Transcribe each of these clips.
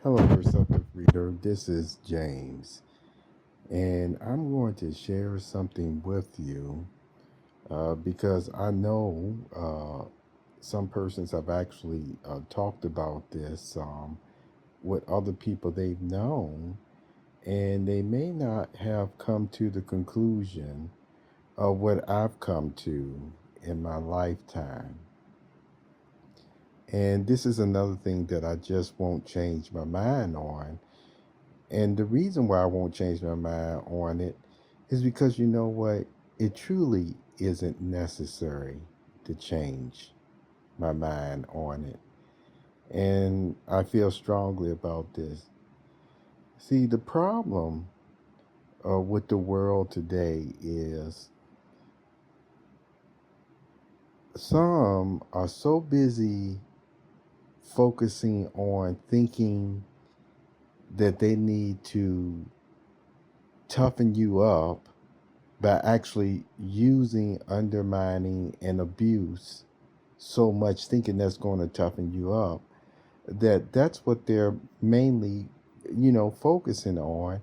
Hello, Perceptive Reader. This is James, and I'm going to share something with you because I know some persons have actually talked about this with other people they've known, and they may not have come to the conclusion of what I've come to in my lifetime. And this is another thing that I just won't change my mind on. And the reason why I won't change my mind on it is because you know what? It truly isn't necessary to change my mind on it. And I feel strongly about this. See, the problem with the world today is some are so busy focusing on thinking that they need to toughen you up by actually using, undermining, and abuse so much, thinking that's going to toughen you up, that's what they're mainly, focusing on.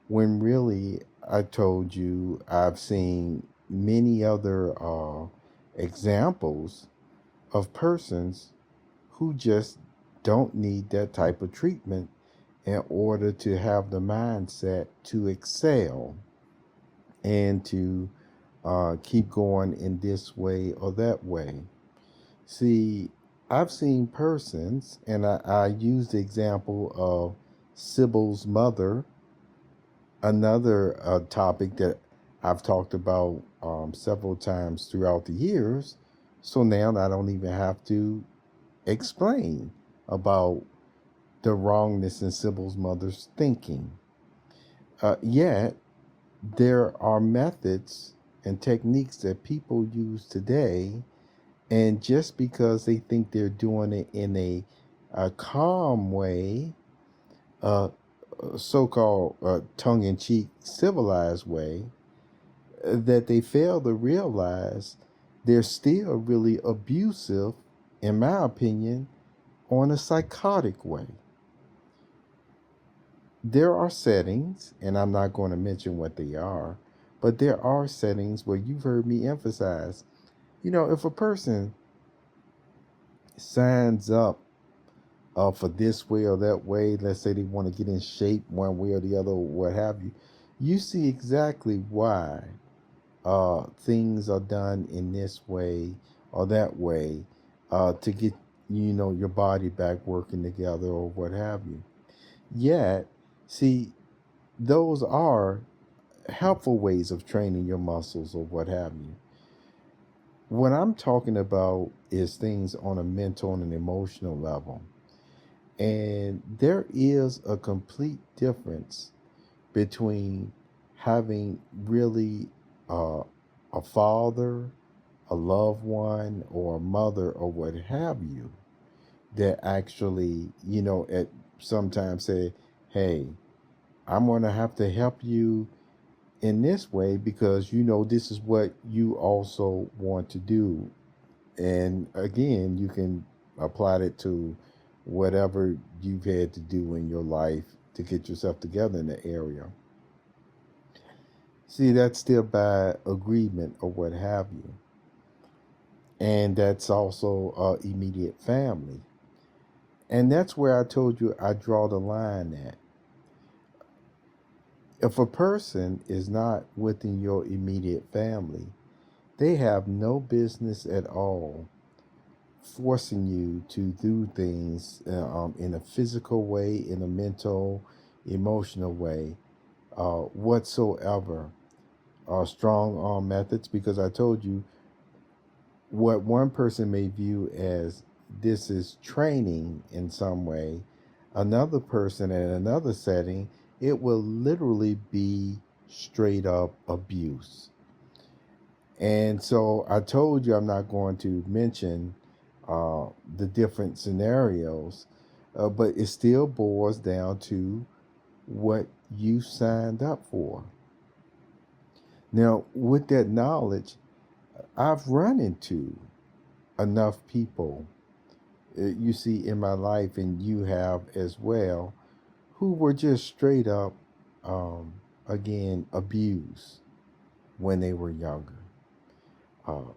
When really, I told you, I've seen many other examples of persons who just don't need that type of treatment in order to have the mindset to excel and to keep going in this way or that way. See, I've seen persons, and I use the example of Sybil's mother, another topic that I've talked about several times throughout the years. So now I don't even have to explain about the wrongness in Sybil's mother's thinking. Yet, there are methods and techniques that people use today, and just because they think they're doing it in a calm way, a so-called tongue-in-cheek civilized way, that they fail to realize they're still really abusive, in my opinion, on a psychotic way. There are settings, and I'm not going to mention what they are, but there are settings where you've heard me emphasize, if a person signs up for this way or that way, let's say they want to get in shape one way or the other, or what have you, you see exactly why things are done in this way or that way to get, your body back working together or what have you. Yet, see, those are helpful ways of training your muscles or what have you. What I'm talking about is things on a mental and an emotional level. And there is a complete difference between having really a father, a loved one, or a mother, or what have you, that actually, at sometimes say, hey, I'm going to have to help you in this way because this is what you also want to do. And again, you can apply it to whatever you've had to do in your life to get yourself together in the area. See, that's still by agreement or what have you. And that's also immediate family. And that's where I told you I draw the line at. If a person is not within your immediate family, they have no business at all forcing you to do things in a physical way, in a mental, emotional way, whatsoever. Strong arm methods, because I told you what one person may view as this is training in some way, another person in another setting, it will literally be straight up abuse. And so I told you I'm not going to mention the different scenarios, but it still boils down to what you signed up for. Now, with that knowledge, I've run into enough people, you see, in my life, and you have as well, who were just straight up, again, abused when they were younger. Uh,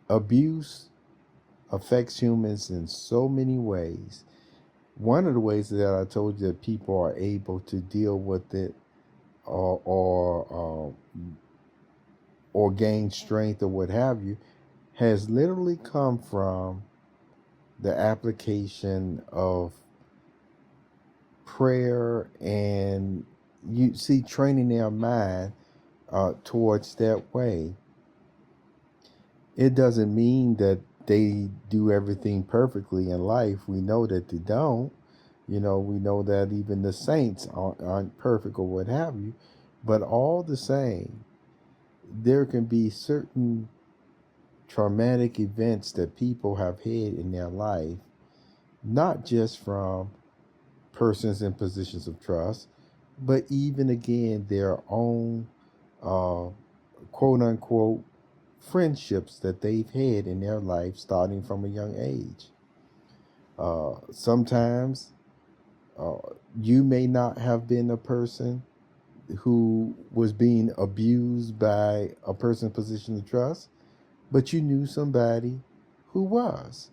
Abuse affects humans in so many ways. One of the ways that I told you that people are able to deal with it, or gain strength or what have you, has literally come from the application of prayer, and you see, training their mind towards that way. It doesn't mean that they do everything perfectly in life. We know that they don't. We know that even the saints aren't perfect or what have you. But all the same, there can be certain traumatic events that people have had in their life, not just from persons in positions of trust, but even again their own uh, quote unquote friendships that they've had in their life starting from a young age. Sometimes you may not have been a person who was being abused by a person in position of trust, but you knew somebody who was.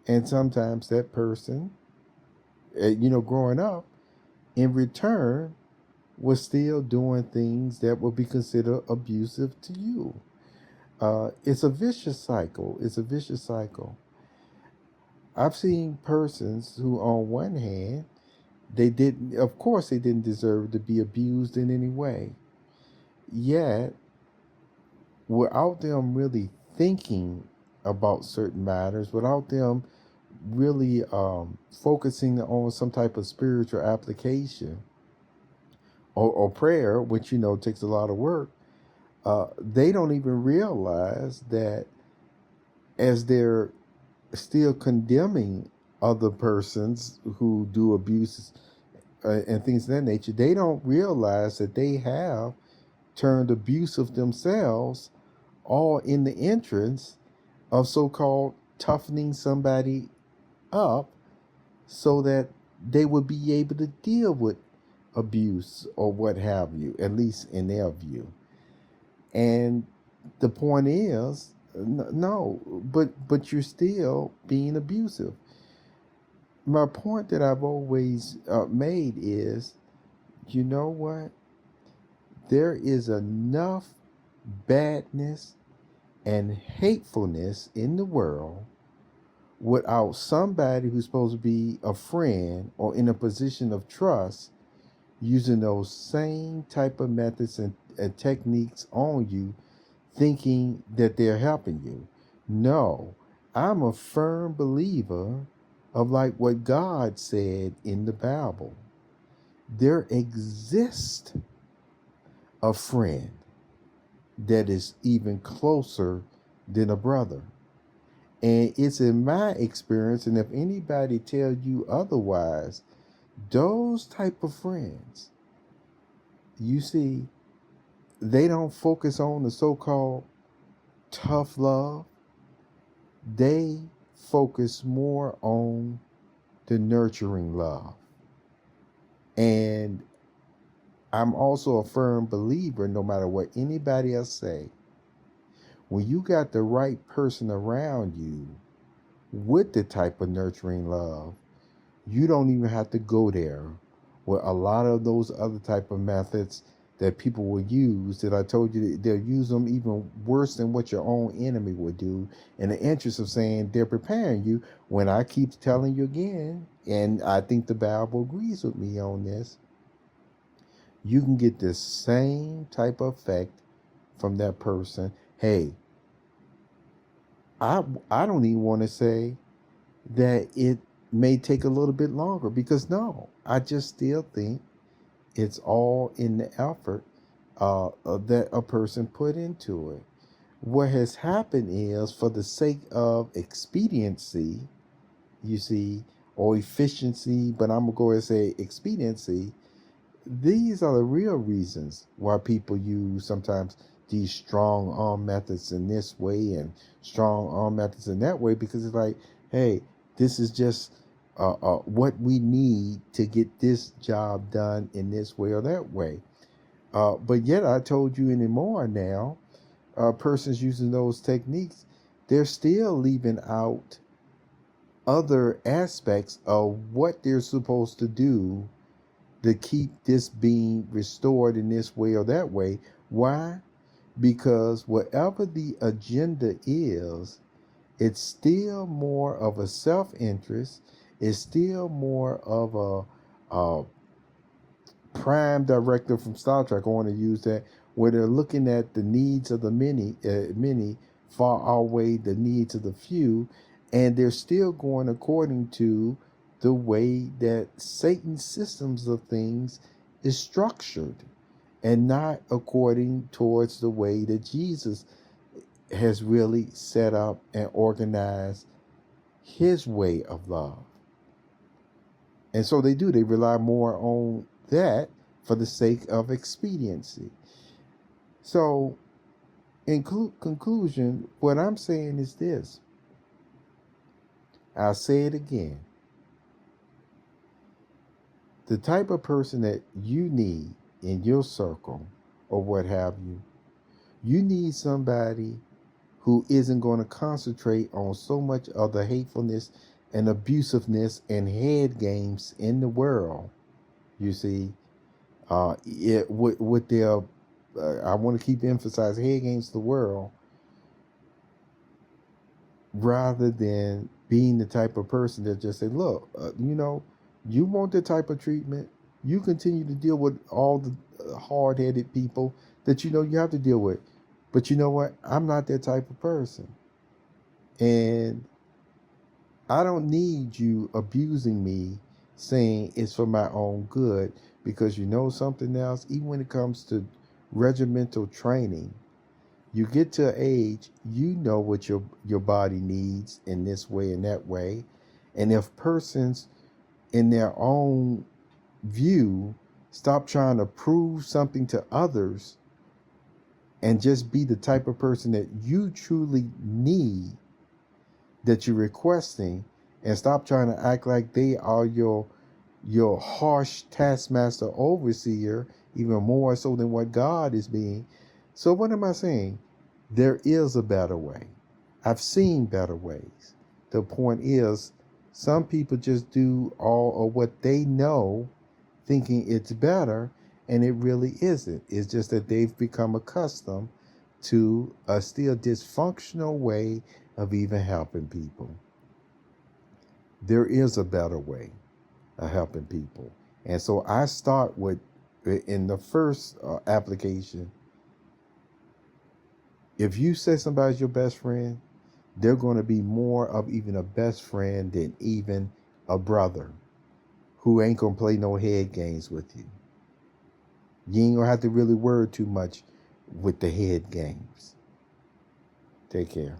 And sometimes that person, growing up, in return, was still doing things that would be considered abusive to you. It's a vicious cycle. It's a vicious cycle. I've seen persons who, on one hand, of course, they didn't deserve to be abused in any way. Yet, without them really thinking about certain matters, without them really focusing on some type of spiritual application or prayer, which takes a lot of work, they don't even realize that as they're still condemning other persons who do abuses and things of that nature, they don't realize that they have turned abusive themselves, all in the entrance of so-called toughening somebody up so that they would be able to deal with abuse or what have you, at least in their view. And the point is, no, but you're still being abusive. My point that I've always made is, you know what? There is enough badness and hatefulness in the world without somebody who's supposed to be a friend or in a position of trust using those same type of methods and techniques on you, thinking that they're helping you. No, I'm a firm believer of like what God said in the Bible. There exists a friend that is even closer than a brother. And it's in my experience, and if anybody tells you otherwise, those type of friends, you see, they don't focus on the so-called tough love. They focus more on the nurturing love. And I'm also a firm believer, no matter what anybody else say, when you got the right person around you with the type of nurturing love, you don't even have to go there with a lot of those other type of methods that people will use, that I told you that they'll use them even worse than what your own enemy would do, in the interest of saying they're preparing you, when I keep telling you again, and I think the Bible agrees with me on this, you can get the same type of effect from that person. Hey, I don't even want to say that it may take a little bit longer, because no, I just still think it's all in the effort that a person put into it. What has happened is, for the sake of expediency, you see, or efficiency, but I'm going to go ahead and say expediency, these are the real reasons why people use sometimes these strong arm methods in this way and strong arm methods in that way, because it's like, hey, this is just what we need to get this job done in this way or that way. But yet I told you anymore now, persons using those techniques, they're still leaving out other aspects of what they're supposed to do to keep this being restored in this way or that way. Why? Because whatever the agenda is, it's still more of a self-interest. It's still more of a prime directive from Star Trek. I want to use that, where they're looking at the needs of the many far outweigh the needs of the few, and they're still going according to the way that Satan's systems of things is structured, and not according towards the way that Jesus has really set up and organized his way of love. And so they rely more on that for the sake of expediency. So in conclusion, what I'm saying is this. I'll say it again. The type of person that you need in your circle or what have you, you need somebody who isn't going to concentrate on so much of the hatefulness and abusiveness and head games in the world. You see, with their, I want to keep emphasizing head games to the world, rather than being the type of person that just say, look, you want the type of treatment, you continue to deal with all the hard-headed people that you have to deal with. But you know what? I'm not that type of person. And I don't need you abusing me, saying it's for my own good, because you know something else, even when it comes to regimental training, you get to an age, you know what your body needs in this way and that way. And if persons in their own view stop trying to prove something to others and just be the type of person that you truly need, that you're requesting, and stop trying to act like they are your harsh taskmaster overseer, even more so than what God is being. So what am I saying? There is a better way. I've seen better ways. The point is, some people just do all of what they know, thinking it's better, and it really isn't. It's just that they've become accustomed to a still dysfunctional way of even helping people. There is a better way of helping people. And so I start with, in the first application, if you say somebody's your best friend, they're going to be more of even a best friend than even a brother who ain't going to play no head games with you. You ain't going to have to really worry too much with the head games. Take care.